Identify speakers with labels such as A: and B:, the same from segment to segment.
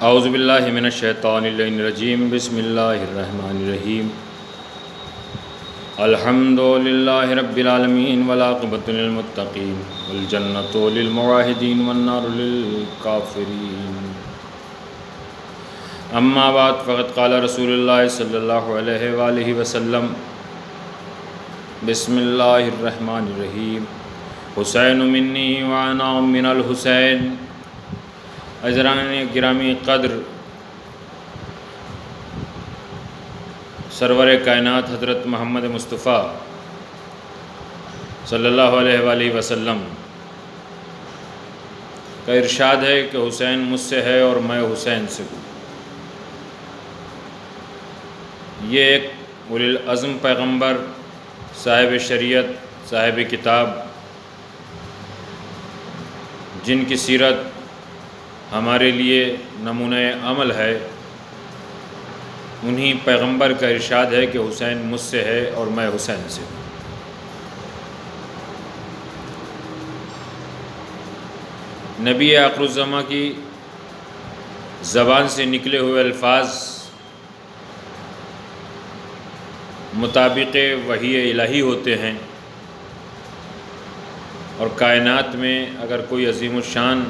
A: اعوذ باللہ من الشیطان اللعین الرجیم بسم اللہ الرحمن الرحیم الحمد للہ رب العالمین والعاقبۃ للمتقین والجنۃ للموحدین والنار للکافرین اما بعد فقد قال رسول اللہ صلی اللہ علیہ وآلہ وسلم بسم اللہ الرحمن الرحیم حسین منی وانا من الحسین۔ عزیزان گرامی قدر، سرور کائنات حضرت محمد مصطفیٰ صلی اللہ علیہ وآلہ وسلم کا ارشاد ہے کہ حسین مجھ سے ہے اور میں حسین سے ہوں۔ یہ ایک اولی العزم پیغمبر، صاحب شریعت، صاحب کتاب، جن کی سیرت ہمارے لیے نمونہ عمل ہے، انہی پیغمبر کا ارشاد ہے کہ حسین مجھ سے ہے اور میں حسین سے ہوں۔ نبی آخر الزماں کی زبان سے نکلے ہوئے الفاظ مطابق وحی الہی ہوتے ہیں، اور کائنات میں اگر کوئی عظیم الشان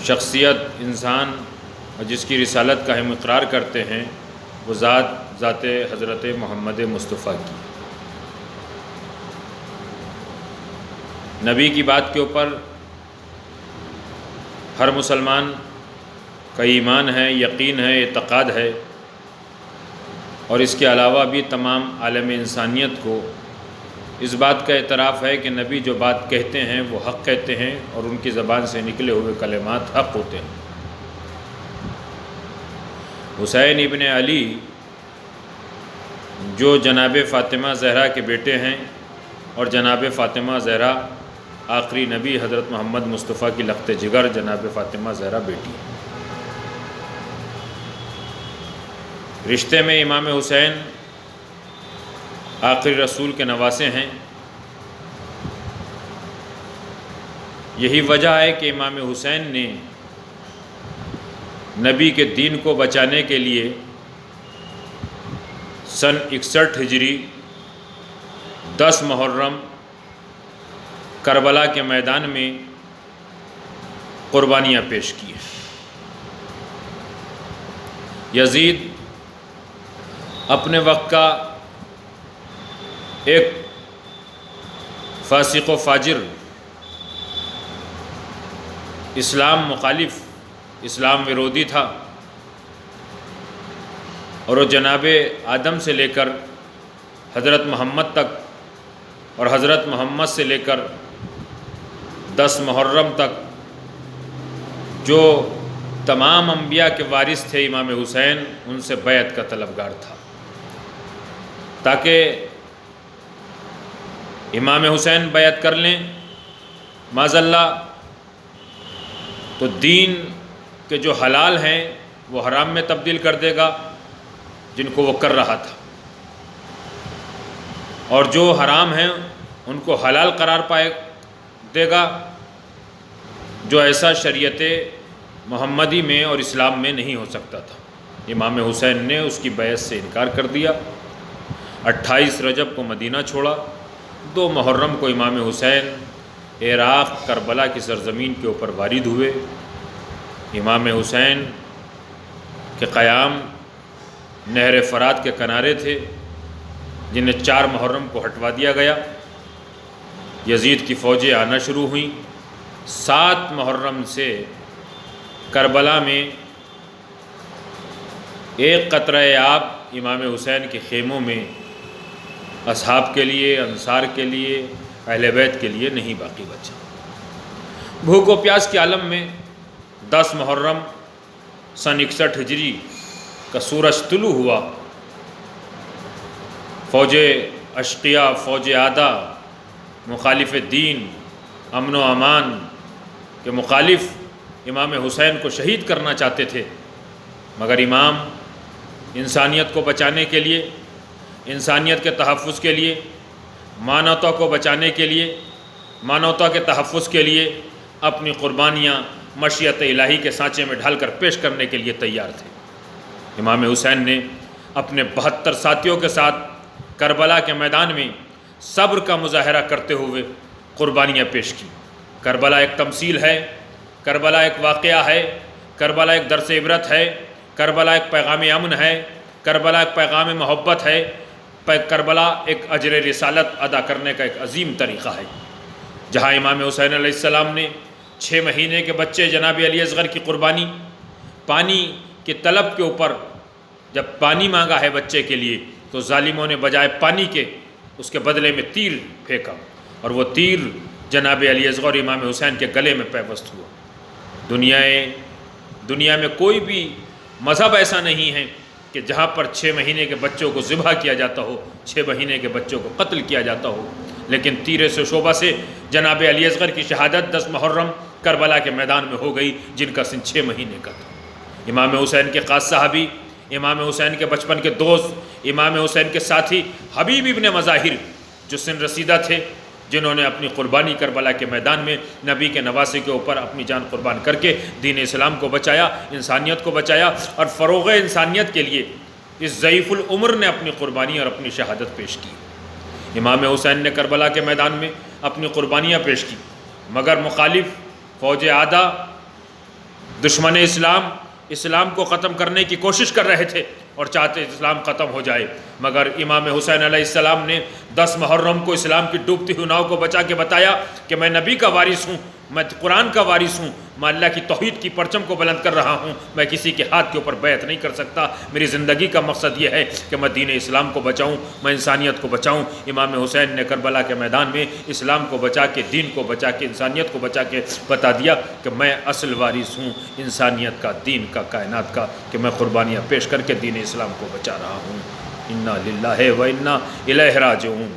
A: شخصیت انسان جس کی رسالت کا ہم اقرار کرتے ہیں، وہ ذات حضرت محمد مصطفیٰ کی۔ نبی کی بات کے اوپر ہر مسلمان کا ایمان ہے، یقین ہے، اعتقاد ہے، اور اس کے علاوہ بھی تمام عالم انسانیت کو اس بات کا اعتراف ہے کہ نبی جو بات کہتے ہیں وہ حق کہتے ہیں، اور ان کی زبان سے نکلے ہوئے کلمات حق ہوتے ہیں۔ حسین ابن علی جو جناب فاطمہ زہرا کے بیٹے ہیں، اور جناب فاطمہ زہرا آخری نبی حضرت محمد مصطفیٰ کی لخت جگر جناب فاطمہ زہرا بیٹی ہے۔ رشتے میں امام حسین آخری رسول کے نواسے ہیں۔ یہی وجہ ہے کہ امام حسین نے نبی کے دین کو بچانے کے لیے سن 61 ہجری 10 محرم کربلا کے میدان میں قربانیاں پیش کی ہیں۔ یزید اپنے وقت کا ایک فاسق و فاجر، اسلام مخالف، اسلام ورودی تھا، اور وہ جناب آدم سے لے کر حضرت محمد تک، اور حضرت محمد سے لے کر 10 محرم تک جو تمام انبیاء کے وارث تھے امام حسین، ان سے بیعت کا طلبگار تھا، تاکہ امام حسین بیعت کر لیں معاذ اللہ تو دین کے جو حلال ہیں وہ حرام میں تبدیل کر دے گا جن کو وہ کر رہا تھا، اور جو حرام ہیں ان کو حلال قرار پائے دے گا، جو ایسا شریعت محمدی میں اور اسلام میں نہیں ہو سکتا تھا۔ امام حسین نے اس کی بیعت سے انکار کر دیا۔ 28 رجب کو مدینہ چھوڑا، 2 محرم کو امام حسین عراق کربلا کی سرزمین کے اوپر وارد ہوئے۔ امام حسین کے قیام نہر فرات کے کنارے تھے، جنہیں 4 محرم کو ہٹوا دیا گیا۔ یزید کی فوجیں آنا شروع ہوئیں۔ 7 محرم سے کربلا میں ایک قطرہ آب امام حسین کے خیموں میں اصحاب کے لیے، انصار کے لیے، اہل بیت کے لیے نہیں باقی بچا۔ بھوک و پیاس کے عالم میں 10 محرم سن 61 ہجری کا سورج طلوع ہوا۔ فوج اشقیاء، فوج عادہ، مخالف دین، امن و امان کے مخالف امام حسین کو شہید کرنا چاہتے تھے، مگر امام انسانیت کو بچانے کے لیے، انسانیت کے تحفظ کے لیے، مانوتا کو بچانے کے لیے، مانوتا کے تحفظ کے لیے اپنی قربانیاں مشیت الہی کے سانچے میں ڈھال کر پیش کرنے کے لیے تیار تھے۔ امام حسین نے اپنے 72 ساتھیوں کے ساتھ کربلا کے میدان میں صبر کا مظاہرہ کرتے ہوئے قربانیاں پیش کی۔ کربلا ایک تمثیل ہے، کربلا ایک واقعہ ہے، کربلا ایک درس عبرت ہے، کربلا ایک پیغام امن ہے، کربلا ایک پیغام محبت ہے، کربلا ایک اجر رسالت ادا کرنے کا ایک عظیم طریقہ ہے۔ جہاں امام حسین علیہ السلام نے 6 مہینے کے بچے جناب علی اصغر کی قربانی پانی کے طلب کے اوپر، جب پانی مانگا ہے بچے کے لیے تو ظالموں نے بجائے پانی کے اس کے بدلے میں تیر پھینکا، اور وہ تیر جناب علی اصغر امام حسین کے گلے میں پیوست ہوا۔ دنیا میں کوئی بھی مذہب ایسا نہیں ہے کہ جہاں پر 6 مہینے کے بچوں کو ذبح کیا جاتا ہو، 6 مہینے کے بچوں کو قتل کیا جاتا ہو، لیکن تیر سے شعبہ سے جناب علی اصغر کی شہادت 10 محرم کربلا کے میدان میں ہو گئی، جن کا سن 6 مہینے کا تھا۔ امام حسین کے خاص صحابی، امام حسین کے بچپن کے دوست، امام حسین کے ساتھی حبیب ابن مظاہر جو سن رسیدہ تھے، جنہوں نے اپنی قربانی کربلا کے میدان میں نبی کے نواسے کے اوپر اپنی جان قربان کر کے دین اسلام کو بچایا، انسانیت کو بچایا، اور فروغ انسانیت کے لیے اس ضعیف العمر نے اپنی قربانی اور اپنی شہادت پیش کی۔ امام حسین نے کربلا کے میدان میں اپنی قربانیاں پیش کی، مگر مخالف فوج اعداء، دشمن اسلام کو ختم کرنے کی کوشش کر رہے تھے اور چاہتے اسلام ختم ہو جائے، مگر امام حسین علیہ السلام نے 10 محرم کو اسلام کی ڈوبتی ہوئی ناؤ کو بچا کے بتایا کہ میں نبی کا وارث ہوں، میں قرآن کا وارث ہوں، میں اللہ کی توحید کی پرچم کو بلند کر رہا ہوں، میں کسی کے ہاتھ کے اوپر بیعت نہیں کر سکتا، میری زندگی کا مقصد یہ ہے کہ میں دین اسلام کو بچاؤں، میں انسانیت کو بچاؤں۔ امام حسین نے کربلا کے میدان میں اسلام کو بچا کے، دین کو بچا کے، انسانیت کو بچا کے بتا دیا کہ میں اصل وارث ہوں انسانیت کا، دین کا، کائنات کا، کہ میں قربانیاں پیش کر کے دین اسلام کو بچا رہا ہوں۔ انا للہ و انا الیہ راجعون۔